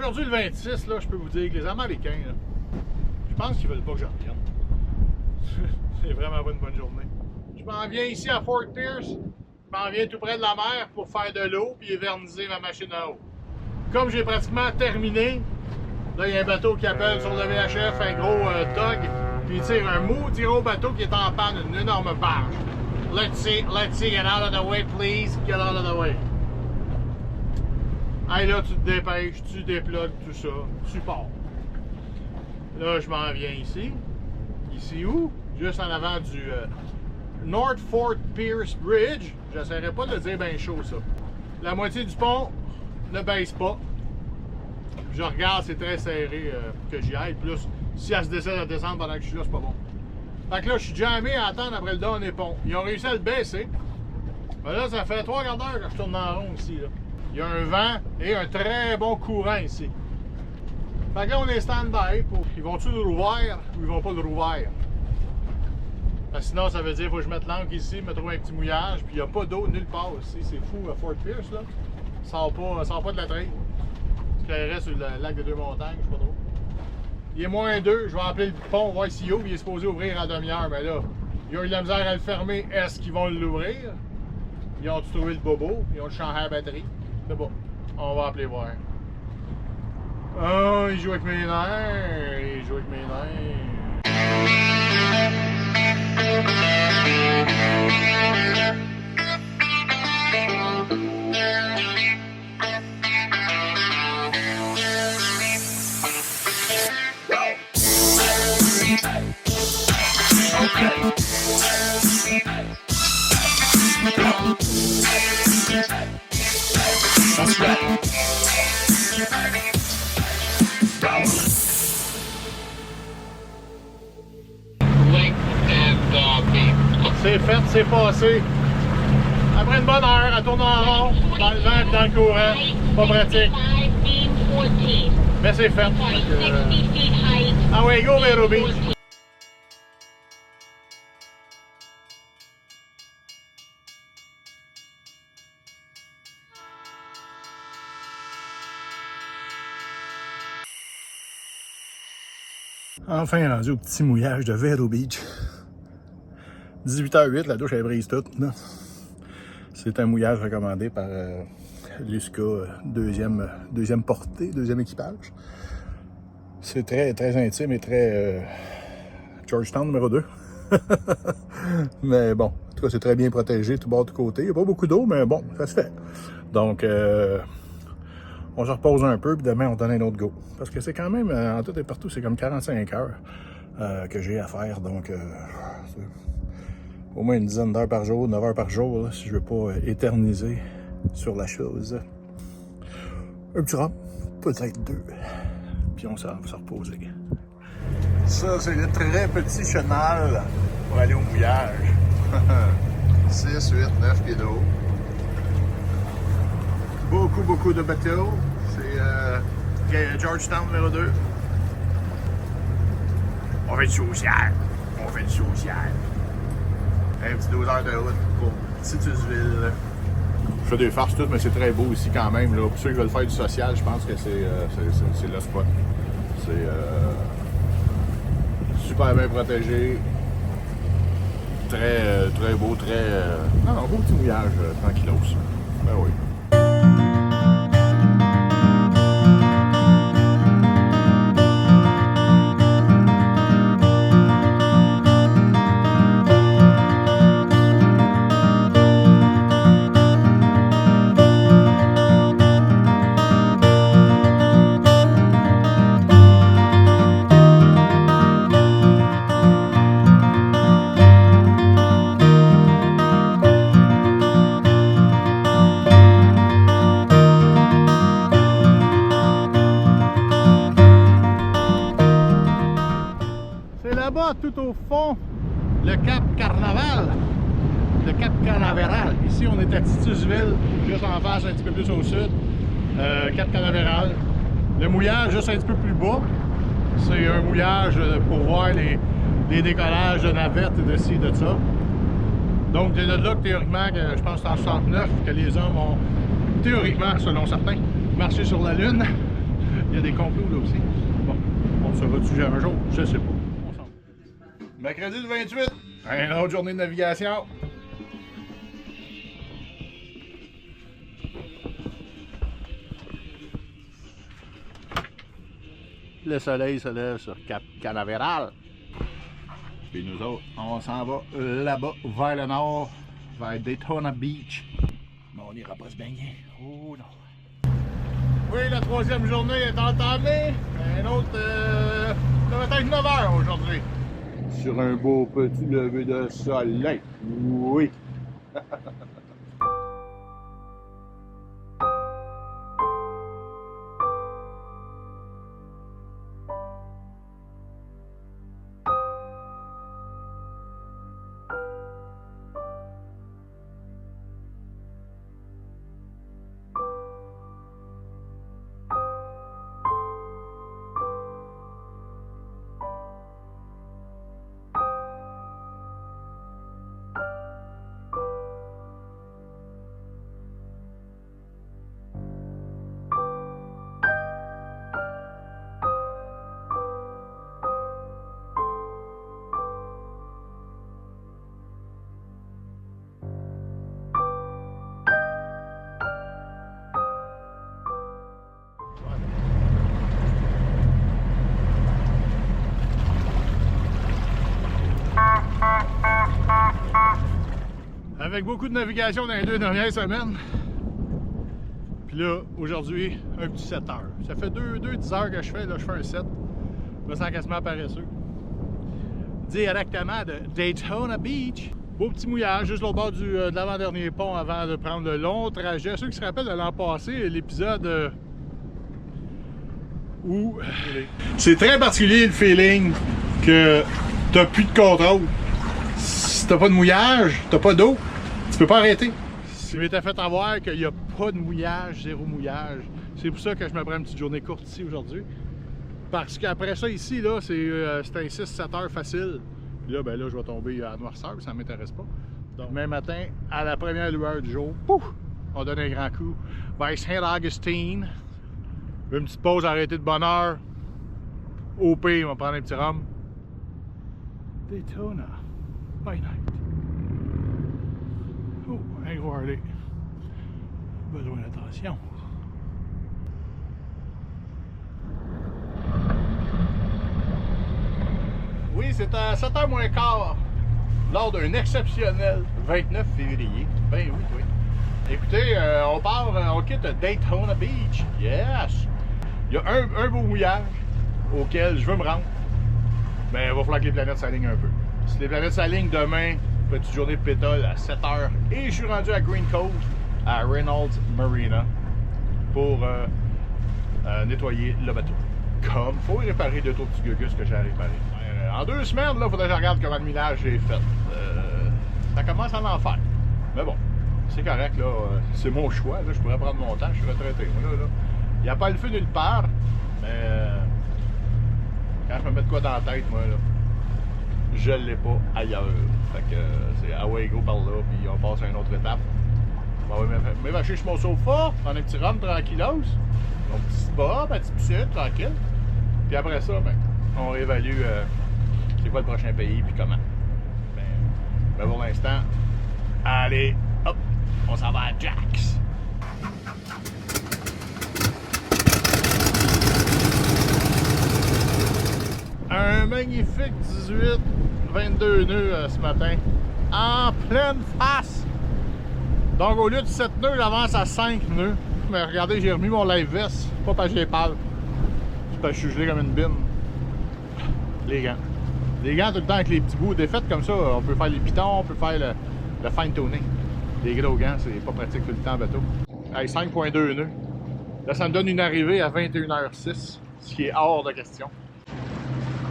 Aujourd'hui, le 26, là, je peux vous dire que les Américains, là, je pense qu'ils veulent pas que je revienne. C'est vraiment pas une bonne journée. Je m'en viens ici à Fort Pierce. Je m'en viens tout près de la mer pour faire de l'eau puis éverniser ma machine à eau. Comme j'ai pratiquement terminé, là, il y a un bateau qui appelle sur le VHF, un gros tug, puis il tire un maudit gros bateau qui est en panne, une énorme barge. Let's see, get out of the way, please, get out of the way. Hey, là, tu te dépêches, tu déplugues tout ça, tu pars. Là, je m'en viens ici. Ici où? Juste en avant du North Fort Pierce Bridge. J'essaierai pas de le dire bien chaud, ça. La moitié du pont ne baisse pas. Je regarde, c'est très serré que j'y aille. Plus, si elle se décide à descendre pendant que je suis là, c'est pas bon. Fait que là, je suis jamais à attendre après le dernier pont. Ils ont réussi à le baisser. Mais là, ça fait 3 quarts d'heure que je tourne en rond ici, là. Il y a un vent et un très bon courant ici. Fait que là, on est stand-by pour... Ils vont-tu le rouvrir ou ils vont pas le rouvrir? Parce que sinon, ça veut dire qu'il faut que je mette l'encre ici, me trouver un petit mouillage, puis il n'y a pas d'eau nulle part ici. C'est fou à Fort Pierce, là. Ça sort pas de la traîne. Ce qu'il reste sur le lac des Deux-Montagnes, je sais pas trop. Il est -2, je vais appeler le pont, voir s'il ouvre. Il est supposé ouvrir à demi-heure, mais là, ils ont eu de la misère à le fermer. Est-ce qu'ils vont l'ouvrir? Ils ont trouvé le bobo, ils ont changé la batterie. C'est bon, on va appeler voir. Oh, il joue avec mes nerfs, il joue avec mes nerfs. That's right. C'est fait, c'est passé. Après une bonne heure, à tourner en rond, dans le vent et dans le courant, pas pratique. Mais c'est fait. Ah ouais, go Vero Beach. Enfin rendu au petit mouillage de Vero Beach. 18h08, la douche elle brise toute. C'est un mouillage recommandé par l'USCA, deuxième portée, deuxième équipage. C'est très, très intime et très Georgetown numéro 2. Mais bon, en tout cas, c'est très bien protégé, tout bord, tout côté. Il n'y a pas beaucoup d'eau, mais bon, ça se fait. Donc, on se repose un peu, puis demain, on donne un autre go. Parce que c'est quand même, en tout et partout, c'est comme 45 heures que j'ai à faire. Donc, au moins une dizaine d'heures par jour, 9 heures par jour, là, si je veux pas éterniser sur la chose. Un petit rhum, peut-être 2. Puis on s'en va se reposer. Ça, c'est le très petit chenal pour aller au mouillage. 6, 8, 9 pieds d'eau. Beaucoup de bateaux. C'est Georgetown numéro 2. On fait du social. Un petit 12 heures de route pour Titusville. Je fais des farces toutes, mais c'est très beau ici quand même. Là. Pour ceux qui veulent faire du social, je pense que c'est le spot. C'est super bien protégé. Très beau, non, beau petit mouillage, tranquillos. Ben oui. Là-bas, tout au fond, le Cap Carnaval, le Cap Canaveral. Ici, on est à Titusville, juste en face, un petit peu plus au sud. Cap Canaveral. Le mouillage, juste un petit peu plus bas. C'est un mouillage pour voir les décollages de navettes et de ci, de ça. Donc, c'est de là que théoriquement, je pense que c'est en 69, que les hommes ont, théoriquement, selon certains, marché sur la Lune. y a des complots là aussi. Bon, on sera dessus un jour, je sais pas. On s'en va. Mercredi le 28, une autre journée de navigation. Le soleil se lève sur Cap Canaveral. Puis nous autres, on s'en va là-bas, vers le nord, vers Daytona Beach. Mais on n'ira pas se baigner. Oh non. Oui, la troisième journée est entamée. Un autre, ça va être 9 heures aujourd'hui. Sur un beau petit lever de soleil. Oui. Avec beaucoup de navigation dans les 2 dernières semaines. Puis là, aujourd'hui, un petit 7 heures. Ça fait 10 heures que je fais, là je fais un 7. Je me sens quasiment paresseux. Directement de Daytona Beach. Beau petit mouillage, juste au bord de l'avant-dernier pont avant de prendre le long trajet. Ceux qui se rappellent de l'an passé, l'épisode où c'est très particulier le feeling que t'as plus de contrôle. Si t'as pas de mouillage, t'as pas d'eau, tu peux pas arrêter. Je m'étais fait avoir qu'il n'y a pas de mouillage, zéro mouillage. C'est pour ça que je me prends une petite journée courte ici aujourd'hui. Parce qu'après ça, ici, là, c'est un 6-7 heures facile. Puis là, ben là, je vais tomber à noirceur, ça ne m'intéresse pas. Donc, demain matin, à la première lueur du jour, pouf, on donne un grand coup. Vers Saint-Augustine. Une petite pause arrêtée de bonne heure. Au pire, on va prendre un petit rhum. Daytona by night. Oh, un gros Harley. Besoin d'attention. Oui, c'est à 7h moins quart, lors d'un exceptionnel 29 février. Ben oui, oui. Écoutez, on part, on quitte Daytona Beach. Yes! Il y a un beau mouillage auquel je veux me rendre. Mais il va falloir que les planètes s'alignent un peu. Si les planètes s'alignent demain, petite journée de pétole à 7h. Et je suis rendu à Green Cove, à Reynolds Marina, pour nettoyer le bateau. Comme faut réparer deux trois petits gugus que j'ai à réparer. En 2 semaines, il faudrait que je regarde comment le millage j'ai fait. Ça commence à en faire. Mais bon, c'est correct, là. C'est mon choix. Là, je pourrais prendre mon temps. Je suis retraité. Moi, là. Il n'y a pas le feu nulle part. Mais quand je me mets de quoi dans la tête, moi, là, je l'ai pas ailleurs. Fait que c'est away go par là, puis on passe à une autre étape. On va m'évacher sur mon sofa, prendre un petit rhum tranquillos. Mon petit spa, ma petite piscine, tranquille. Puis après ça, ben, on réévalue c'est quoi le prochain pays, puis comment. Ben pour l'instant, allez, hop, on s'en va à Jax. Un magnifique 18-22 nœuds ce matin, en pleine face. Donc au lieu de 7 nœuds, j'avance à 5 nœuds. Mais regardez, j'ai remis mon live vest, pas parce que j'ai pâle. C'est parce que je suis gelé comme une bine. Les gants. Les gants tout le temps avec les petits bouts défaits comme ça, on peut faire les pitons, on peut faire le fine tuning. Les gros gants, c'est pas pratique tout le temps en bateau. Hey, 5.2 nœuds. Là, ça me donne une arrivée à 21h06, ce qui est hors de question.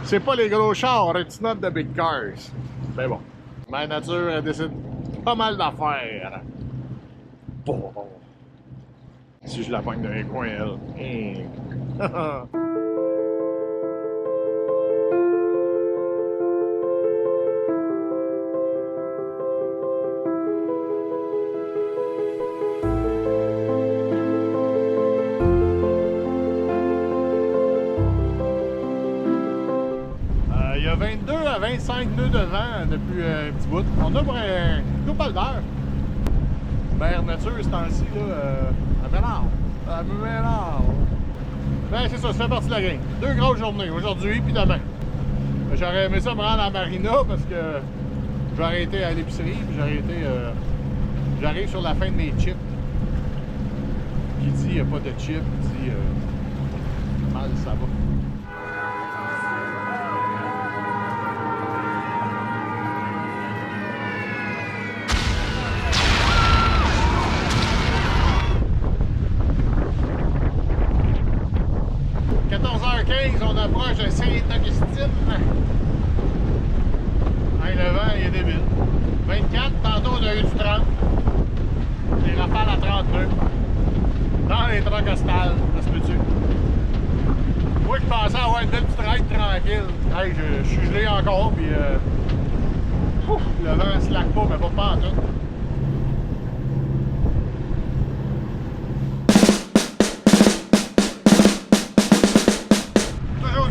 C'est pas les gros chars, it's not the big cars. Mais bon, ma nature, elle décide pas mal d'affaires. Bon. Si je la pogne dans un coin, elle. 22 à 25 nœuds de vent depuis un petit bout. On a pour un couple d'heures. Mère nature, ce temps-ci, là, elle m'énerve. Elle m'énerve. Ben, c'est ça fait partie de la game. 2 grosses journées, aujourd'hui puis demain. J'aurais aimé ça me rendre à Marina parce que j'ai arrêté à l'épicerie puis j'arrive sur la fin de mes chips. Qui dit il n'y a pas de chips, dit mal ça va. On approche de Saint-Augustine. Hey, le vent, il est débile. 24, tantôt on a eu du 30. Des rafales à 30 nœuds. Dans les trocostales, ça se peut-tu? Moi, je pensais avoir une belle petite ride tranquille. Hey, je suis gelé encore, puis le vent se slack pas, mais pas en tout.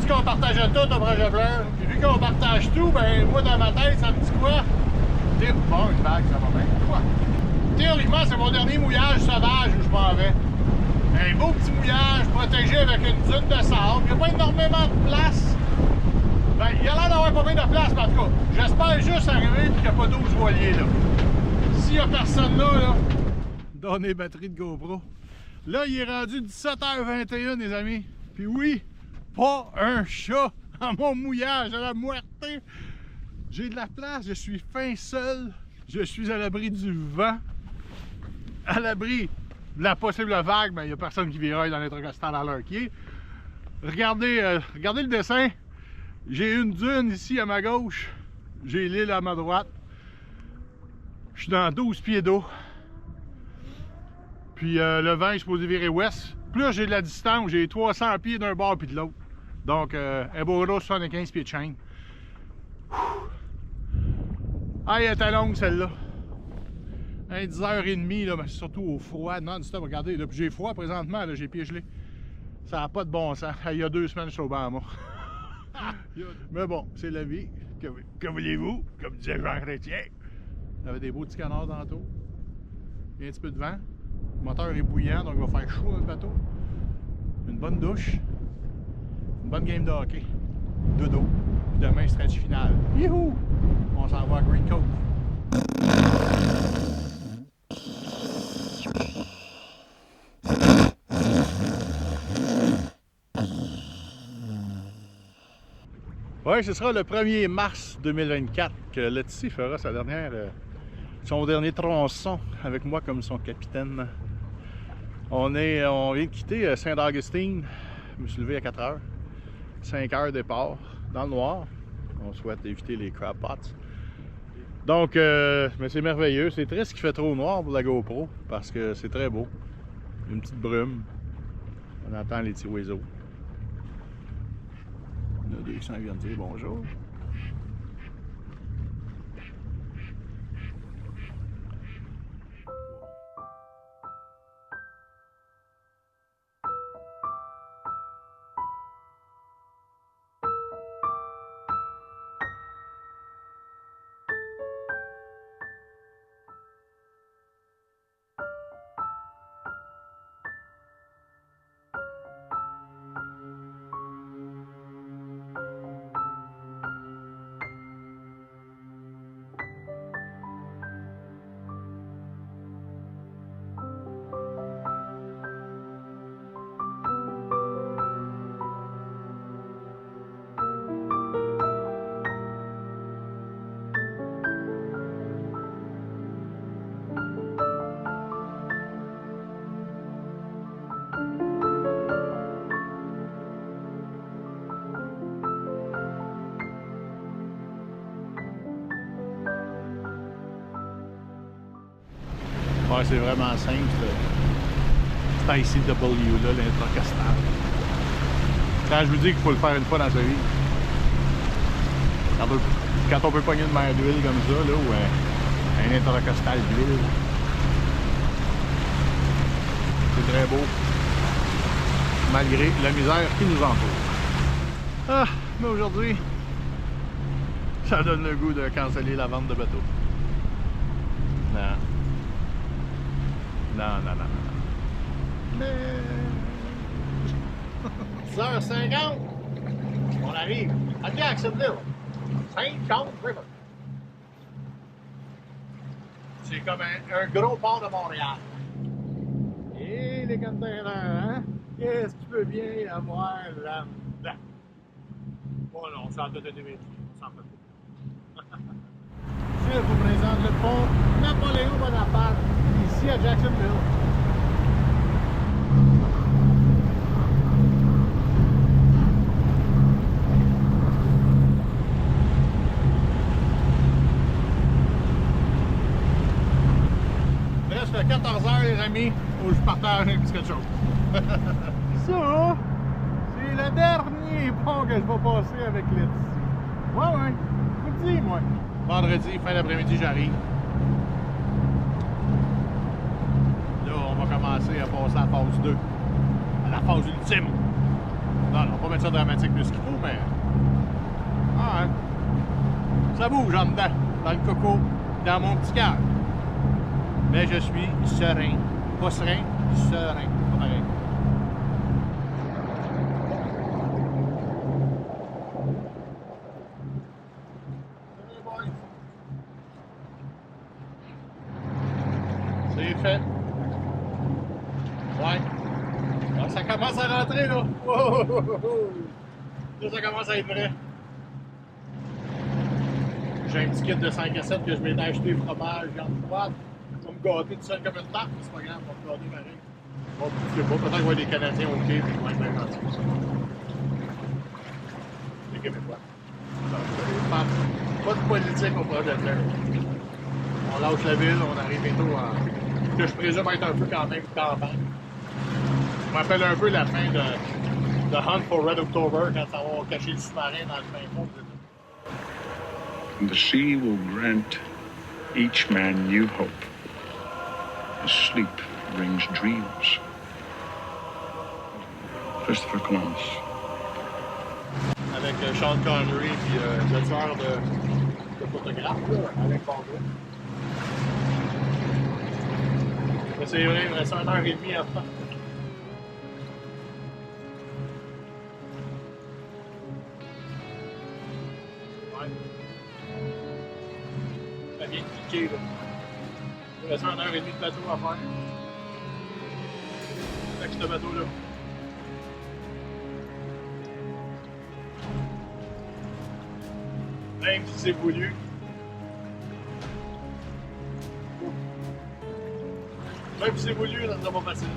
Qu'on partageait tout au projet blanc. Puis vu qu'on partage tout, ben moi dans ma tête, ça me dit quoi? Bon, une vague, ça va bien. Quoi? Théoriquement, c'est mon dernier mouillage sauvage où je m'en vais. Un beau petit mouillage protégé avec une dune de sable. Il n'y a pas énormément de place. Ben, il y a l'air d'avoir pas bien de place, mais en tout cas, j'espère juste arriver et qu'il n'y a pas 12 voiliers là. S'il n'y a personne là, dans les batteries de GoPro. Là, il est rendu 17h21, les amis. Puis oui, pas un chat à mon mouillage, à la moitié. J'ai de la place, je suis fin seul. Je suis à l'abri du vent. À l'abri de la possible vague, mais il n'y a personne qui viraille dans les trocostales à l'heure qui est. Regardez, regardez le dessin. J'ai une dune ici à ma gauche. J'ai l'île à ma droite. Je suis dans 12 pieds d'eau. Puis le vent est supposé virer ouest. Plus j'ai de la distance, j'ai 300 pieds d'un bord puis de l'autre. Donc, un beau gros 75 pieds de chaîne. Ah, elle était longue celle-là. 10h30, là, mais surtout au froid, non-stop. Regardez, là, puis j'ai froid présentement, j'ai les pieds gelés. Ça n'a pas de bon sens. Il y a 2 semaines, je suis au Bahama. Mais bon, c'est la vie. Que voulez-vous? Comme disait Jean Chrétien. Il y avait des beaux petits canards tantôt. Il y a un petit peu de vent. Le moteur est bouillant, donc il va faire chaud dans le bateau. Une bonne douche. Une bonne game de hockey. Dodo. Puis demain, stretch final. Youhou! On s'en va à Green Cove. Oui, ce sera le 1er mars 2024 que Letty fera son dernier tronçon avec moi comme son capitaine. On vient de quitter Saint-Augustine. Je me suis levé à 4 heures. 5 heures départ, dans le noir. On souhaite éviter les crab pots. Donc, mais c'est merveilleux. C'est triste qu'il fait trop noir pour la GoPro parce que c'est très beau. Une petite brume. On entend les petits oiseaux. Il y en a 200 qui viennent dire bonjour. Ouais, c'est vraiment simple, c'est ICW là, l'intracostal. Quand je vous dis qu'il faut le faire une fois dans sa vie, quand on peut pogner une mer d'huile comme ça, là, ou un intracostal d'huile, c'est très beau, malgré la misère qui nous entoure. Ah, mais aujourd'hui, Ça donne le goût de canceller la vente de bateau. Non. Non, non, non, non. Mais... 10h50, on arrive à Jacksonville, St. John River. C'est comme un gros port de Montréal. Et les containers, hein? Qu'est-ce qu'il peut bien y avoir là-dedans? Bon, non, ça en donne des métiers, on s'en fait pas. Je vous présente le pont Napoléon Bonaparte, ici à Jacksonville. Presque 14h les amis, où je partage un petit quelque chose. Ça, c'est le dernier pont que je vais passer avec Laetitia. Ouais, je vous le dis, moi. Vendredi, fin d'après-midi, j'arrive. Là, on va commencer à passer à la phase 2. À la phase ultime. Non, on va pas mettre ça dramatique plus qu'il faut, mais... Ah, hein. Ça bouge en dedans, dans le coco, dans mon petit cœur. Mais je suis serein. Pas serein, serein. Pas pareil. C'est fait. Ouais. Alors, ça commence à rentrer, là. Wow. Là, ça commence à être vrai. J'ai un petit kit de 5 à 7 que je m'étais acheté fromage, viande froide. Je vais me gâter tout seul comme une tarte, mais c'est pas grave, on va me gâter pareil. Bon, je sais pas, peut-être qu'il va y avoir des Canadiens au quai, puis ils vont être bien gentils. Les Québécois. Pas de politique au projet de l'air. On lâche la ville, on arrive bientôt en... que je présume être un peu quand même campagne. Je me rappelle un peu la fin de Hunt for Red October, quand ça va cacher le sous-marin dans le fin fond. And the sea will grant each man new hope. As sleep brings dreams. Christopher Columbus. Avec Sean Connery et le tueur de photographe, là, avec Baldwin. Mais c'est vrai, il me reste 1h30 à faire. Ouais. Ça vient de cliquer, là. Il me reste 1h30 de bateau à faire. Avec ce bateau-là. Même si c'est voulu. Même si c'est voulu, ça ne sera pas facile.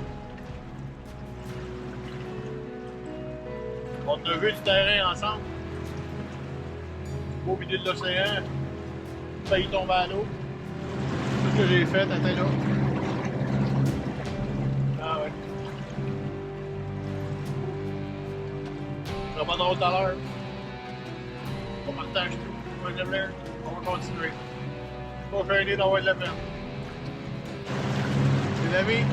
On a vu du terrain ensemble. Au milieu de l'océan. Failli tomber à l'eau. Tout ce que j'ai fait, t'étais là. Ah ouais. Ça sera pas drôle tout à l'heure. On partage tout. On va continuer. Pas gêné d'avoir de la peine. Les amis,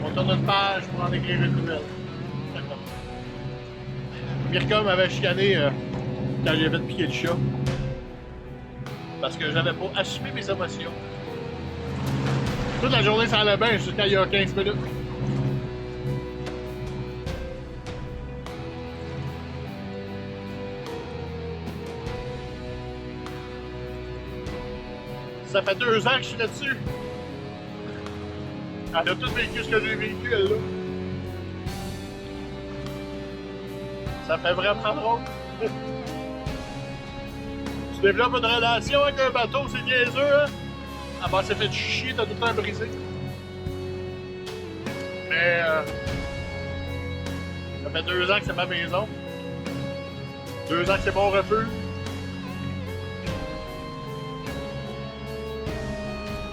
on tourne une page pour en écrire une nouvelle. Mirka m'avait chicané quand j'ai fait piquer le chat. Parce que j'avais pas assumé mes émotions. Toute la journée ça allait bien jusqu'à il y a 15 minutes. Ça fait 2 ans que je suis là-dessus. Elle a tout vécu ce que j'ai vécu, elle là. Ça fait vraiment drôle. Tu développes une relation avec un bateau, c'est niaiseux, hein? Elle s'est fait chier, t'as tout le temps brisé. Mais ça fait 2 ans que c'est ma maison. 2 ans que c'est mon refuge.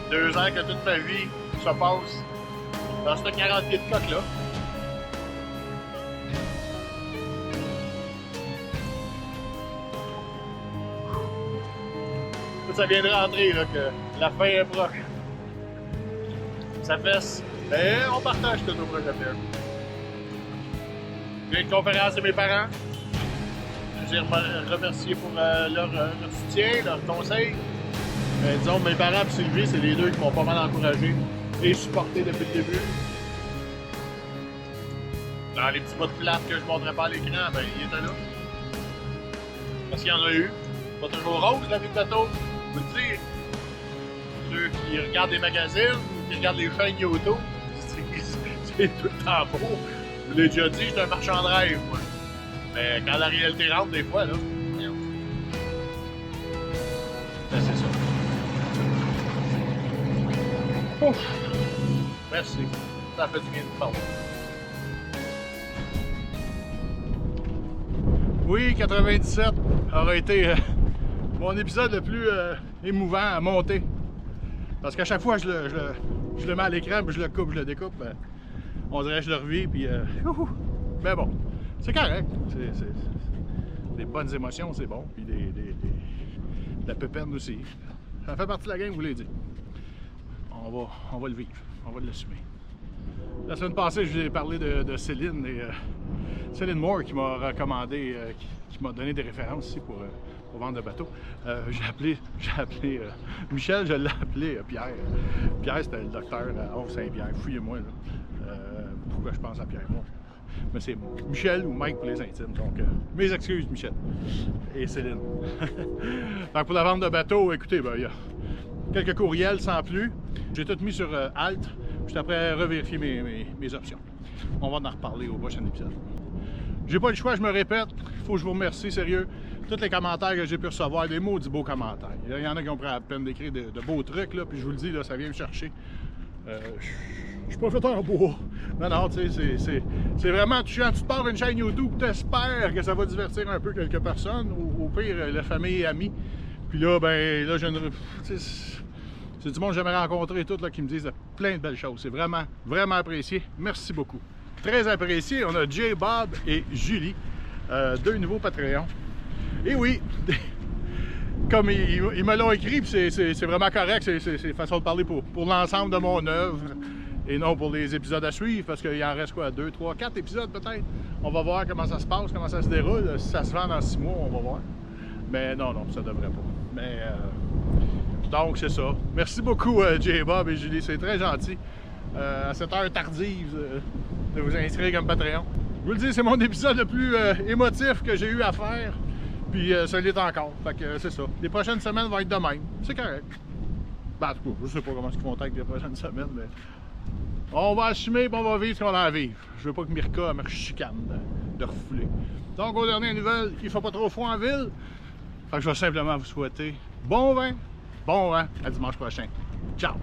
2 ans que toute ma vie se passe dans ce 40 pieds de coque-là. Ça vient de rentrer, là, que la fin est proche. Ça fesse. Mais on partage tout au projet de l'air. J'ai une conférence de mes parents. les ai remerciés pour leur soutien, leur conseil. Disons, mes parents et Sylvie, c'est les deux qui m'ont pas mal encouragé et supporté depuis le début. Dans les petits bouts de plate que je ne montrais pas à l'écran, ben, il était là. Parce qu'il y en a eu. Pas toujours rose, la vie de bateau. Je vous le dis. Ceux qui regardent des magazines, qui regardent les chaînes YouTube, c'est tout le temps beau. Je vous l'ai déjà dit, j'étais un marchand de rêve, moi. Mais quand la réalité rentre, des fois, là, ben, c'est ça. Ouf. Merci. Ça fait du bien de parler. Oui, 97 aurait été mon épisode le plus émouvant à monter. Parce qu'à chaque fois, je le mets à l'écran, puis je le coupe, je le découpe. On dirait que je le revis, puis... Mais bon, c'est correct. C'est des bonnes émotions, c'est bon. Puis de la péperne aussi. Ça fait partie de la game, je vous l'ai dit. On va le vivre, on va l'assumer. La semaine passée, je vous ai parlé de Céline et Céline Moore qui m'a recommandé, qui m'a donné des références ici pour vendre le bateau. J'ai appelé Michel, je l'ai appelé Pierre. Pierre, c'était le docteur à Havre-Saint-Pierre. Fouillez-moi, là. Pourquoi je pense à Pierre, moi? Mais c'est Michel ou Mike pour les intimes. Donc, mes excuses, Michel et Céline. Donc, pour la vente de bateau, écoutez, ben, il y a quelques courriels sans plus. J'ai tout mis sur Alt. Je suis après revérifier mes options. On va en reparler au prochain épisode. J'ai pas le choix, je me répète. Il faut que je vous remercie, sérieux. Tous les commentaires que j'ai pu recevoir, des maudits beaux commentaires. Il y en a qui ont pris la peine d'écrire de beaux trucs, là, puis je vous le dis, là, ça vient me chercher. Je suis pas fait en bois. Non, tu sais, c'est vraiment touchant. Tu te pars une chaîne YouTube, tu espères que ça va divertir un peu quelques personnes, ou au pire, la famille et amis. Puis là, ben, là, c'est du monde que j'aimerais rencontrer tout là, qui me disent plein de belles choses. C'est vraiment, vraiment apprécié. Merci beaucoup. Très apprécié. On a J. Bob et Julie, deux nouveaux Patreons. Et oui, comme ils me l'ont écrit, c'est vraiment correct. C'est façon de parler pour l'ensemble de mon œuvre et non pour les épisodes à suivre, parce qu'il en reste quoi, 2, 3, 4 épisodes peut-être. On va voir comment ça se passe, comment ça se déroule. Si ça se vend dans 6 mois, on va voir. Mais non, ça devrait pas. Mais donc, c'est ça. Merci beaucoup, J. Bob et Julie. C'est très gentil. À cette heure tardive de vous inscrire comme Patreon. Je vous le dis, c'est mon épisode le plus émotif que j'ai eu à faire. Puis ça l'est encore. Fait que c'est ça. Les prochaines semaines vont être de même. C'est correct. Ben, en tout cas, je sais pas comment ils vont être les prochaines semaines, mais on va assumer et on va vivre ce qu'on a à vivre. Je veux pas que Mirka me chicane de refouler. Donc, aux dernières nouvelles, il faut pas trop froid en ville. Fait que je vais simplement vous souhaiter bon vin, à dimanche prochain. Ciao!